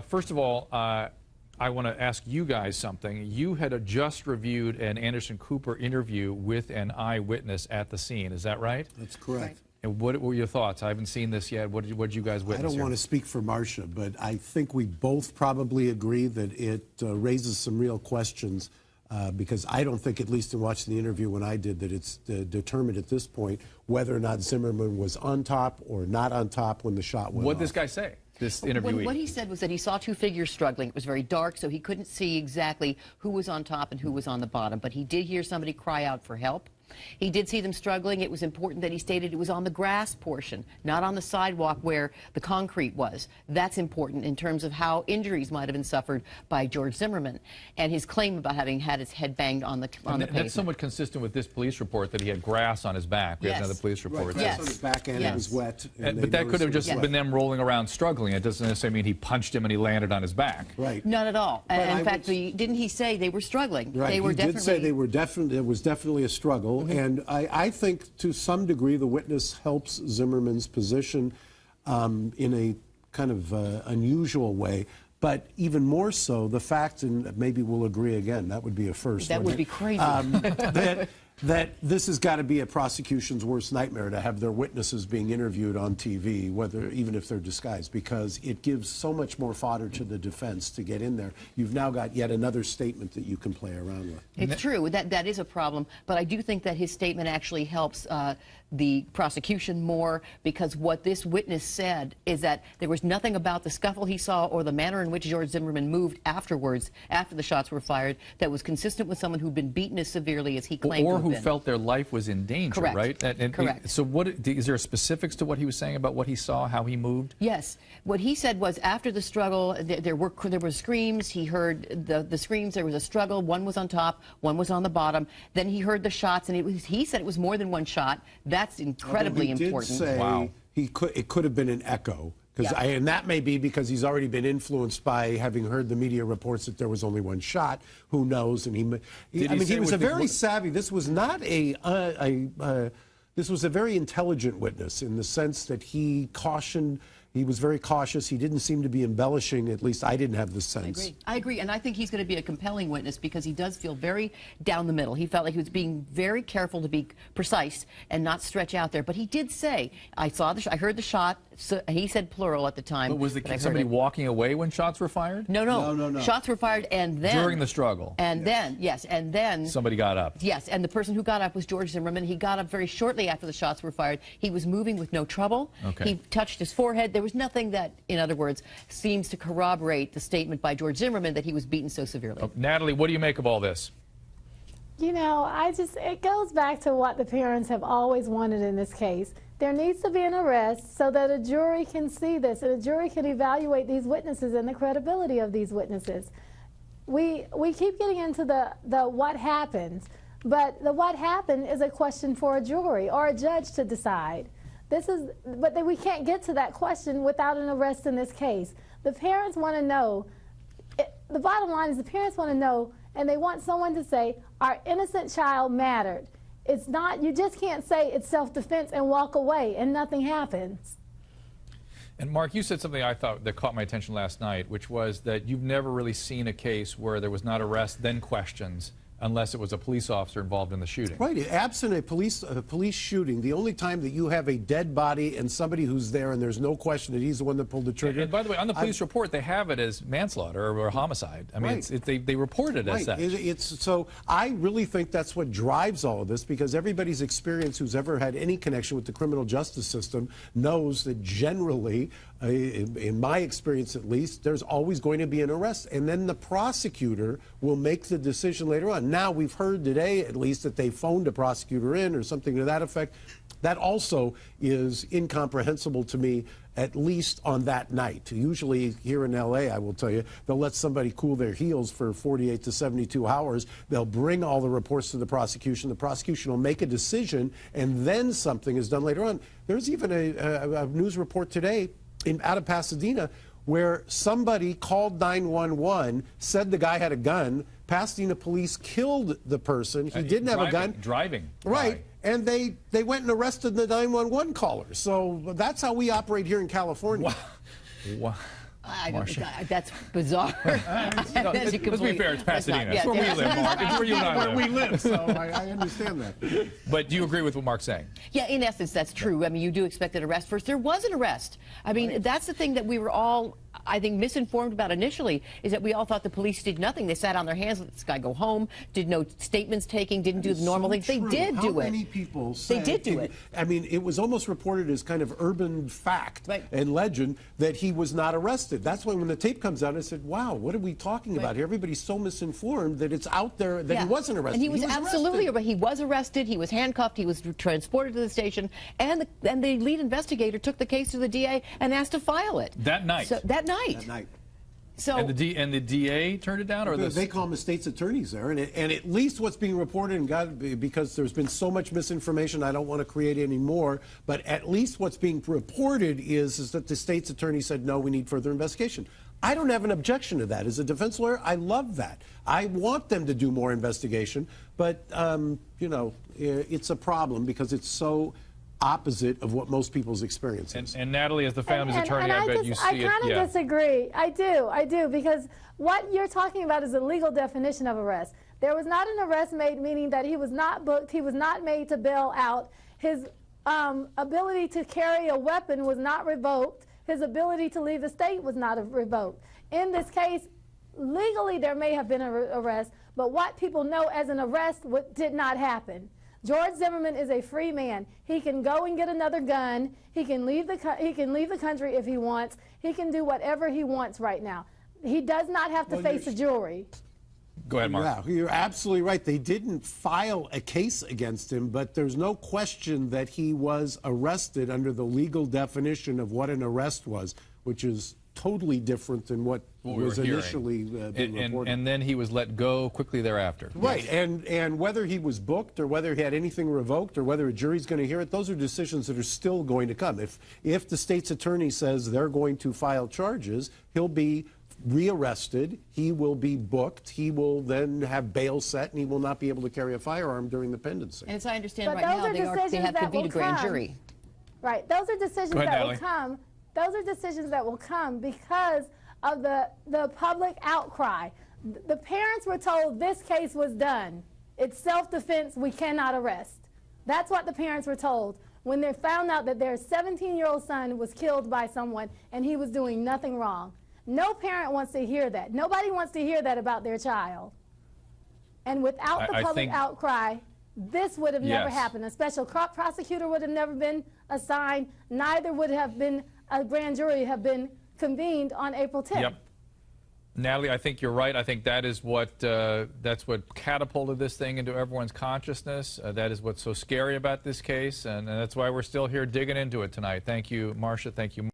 First of all, I want to ask you guys something. You had just reviewed an Anderson Cooper interview with an eyewitness at the scene. Is that right? That's correct. Right. And what were your thoughts? I haven't seen this yet. What did you guys witness? I don't want to speak for Marcia, but I think we both probably agree that it raises some real questions because I don't think, at least in watching the interview when I did, that it's determined at this point whether or not Zimmerman was on top or not on top when the shot went off. What did this guy say? This interviewee. What he said was that he saw two figures struggling. It was very dark, so he couldn't see exactly who was on top and who was on the bottom. But he did hear somebody cry out for help. He did see them struggling. It was important that he stated it was on the grass portion, not on the sidewalk where the concrete was. That's important in terms of how injuries might have been suffered by George Zimmerman and his claim about having had his head banged on the pavement. That's somewhat consistent with this police report that he had grass on his back. We have another police report. Right, grass on his back and it was wet. But that could have just been them rolling around struggling. It doesn't necessarily mean he punched him and he landed on his back. Right. Not at all. In fact, didn't he say they were struggling? Right. They were he did say they were definitely. It was definitely a struggle, and I think to some degree the witness helps Zimmerman's position in a kind of unusual way. But even more so, the fact, and maybe we'll agree again, that would be a first. That would be crazy. That this has got to be a prosecution's worst nightmare, to have their witnesses being interviewed on TV, even if they're disguised, because it gives so much more fodder to the defense to get in there. You've now got yet another statement that you can play around with. It's true. That is a problem. But I do think that his statement actually helps the prosecution more, because what this witness said is that there was nothing about the scuffle he saw or the manner in which George Zimmerman moved afterwards, after the shots were fired, that was consistent with someone who'd been beaten as severely as he claimed to have been. Who felt their life was in danger, Correct. right? Correct. So is there specifics to what he was saying about what he saw, how he moved? Yes. What he said was after the struggle, there were screams. He heard the screams. There was a struggle. One was on top, one was on the bottom. Then he heard the shots, and he said it was more than one shot. That's incredibly important. Did say wow. It could have been an echo. And that may be because he's already been influenced by having heard the media reports that there was only one shot. Who knows? And he was a very savvy. This was not this was a very intelligent witness in the sense that he cautioned. He was very cautious. He didn't seem to be embellishing. At least I didn't have the sense. I agree. And I think he's going to be a compelling witness because he does feel very down the middle. He felt like he was being very careful to be precise and not stretch out there. But he did say, I heard the shot. So he said plural at the time. But was somebody walking away when shots were fired? No. Shots were fired, and then during the struggle. And then somebody got up. Yes, and the person who got up was George Zimmerman. He got up very shortly after the shots were fired. He was moving with no trouble. Okay. He touched his forehead. There was nothing that, in other words, seems to corroborate the statement by George Zimmerman that he was beaten so severely. Natalie, what do you make of all this? You know, it goes back to what the parents have always wanted in this case. There needs to be an arrest so that a jury can see this, and a jury can evaluate these witnesses and the credibility of these witnesses. We keep getting into the what happens, but the what happened is a question for a jury or a judge to decide. But we can't get to that question without an arrest in this case. The parents want to know, the bottom line is the parents want to know, and they want someone to say, our innocent child mattered. It's not, you just can't say it's self-defense and walk away and nothing happens. And Mark, you said something I thought that caught my attention last night, which was that you've never really seen a case where there was not arrest, then questions, unless it was a police officer involved in the shooting. Right. Absent a police shooting, the only time that you have a dead body and somebody who's there and there's no question that he's the one that pulled the trigger. And by the way, on the police report, they have it as manslaughter or homicide. I mean, they report it as such. So I really think that's what drives all of this, because everybody's experience who's ever had any connection with the criminal justice system knows that generally, in my experience at least, there's always going to be an arrest, and then the prosecutor will make the decision later on. Now, we've heard today, at least, that they phoned a prosecutor in or something to that effect. That also is incomprehensible to me, at least on that night. Usually here in L.A., I will tell you, they'll let somebody cool their heels for 48 to 72 hours. They'll bring all the reports to the prosecution. The prosecution will make a decision, and then something is done later on. There's even a news report today out of Pasadena where somebody called 911, said the guy had a gun. Pasadena police killed the person. He didn't have a gun. Driving. Right. And they went and arrested the 911 caller. So that's how we operate here in California. Wow. That's bizarre. No, let's be fair, it's Pasadena. It's where we live, Mark. It's where you and I live. Where we live, so I understand that. But do you agree with what Mark's saying? Yeah, in essence, that's true. I mean, you do expect an arrest first. There was an arrest. I mean, that's the thing that we were all, I think, misinformed about initially, is that we all thought the police did nothing. They sat on their hands, let this guy go home, did no statements taking, didn't do the normal things. They did do it. How many people said, they did do it. I mean, it was almost reported as kind of urban fact and legend that he was not arrested. That's why when the tape comes out, I said, wow, what are we talking about here? Everybody's so misinformed that it's out there that he wasn't arrested. And he was absolutely arrested. He was arrested. He was handcuffed. He was transported to the station. And the lead investigator took the case to the DA and asked to file it. That night? That night. That night. So, and the DA turned it down, or they call them the state's attorneys there, and at least what's being reported, and God, because there's been so much misinformation, I don't want to create any more. But at least what's being reported is that the state's attorney said no, we need further investigation. I don't have an objection to that. As a defense lawyer, I love that. I want them to do more investigation, but you know, it's a problem because it's so opposite of what most people's experience is. And Natalie, as the family's attorney, I bet you see it. I kind of disagree. I do, because what you're talking about is a legal definition of arrest. There was not an arrest made, meaning that he was not booked, he was not made to bail out, his ability to carry a weapon was not revoked, his ability to leave the state was not revoked. In this case, legally there may have been an arrest, but what people know as an arrest did not happen. George Zimmerman is a free man. He can go and get another gun. He can leave the country if he wants. He can do whatever he wants right now. He does not have to face a jury. Go ahead, Mark. Yeah, you're absolutely right. They didn't file a case against him, but there's no question that he was arrested under the legal definition of what an arrest was, which is totally different than what was initially being reported. And then he was let go quickly thereafter. Right, and whether he was booked or whether he had anything revoked or whether a jury's going to hear it, those are decisions that are still going to come. If the state's attorney says they're going to file charges, he'll be rearrested, he will be booked, he will then have bail set, and he will not be able to carry a firearm during the pendency. And as I understand right now, they have to beat a grand jury. Right, those are decisions that will come. Those are decisions that will come because of the public outcry. The parents were told this case was done. It's self-defense, we cannot arrest. That's what the parents were told when they found out that their 17-year-old son was killed by someone and he was doing nothing wrong. No parent wants to hear that. Nobody wants to hear that about their child. And without the public outcry, this would have never happened. A special prosecutor would have never been assigned. Neither would have been a grand jury have been convened on April 10th. Yep. Natalie, I think you're right. I think that is that's what catapulted this thing into everyone's consciousness. That is what's so scary about this case, and that's why we're still here digging into it tonight. Thank you, Marcia. Thank you.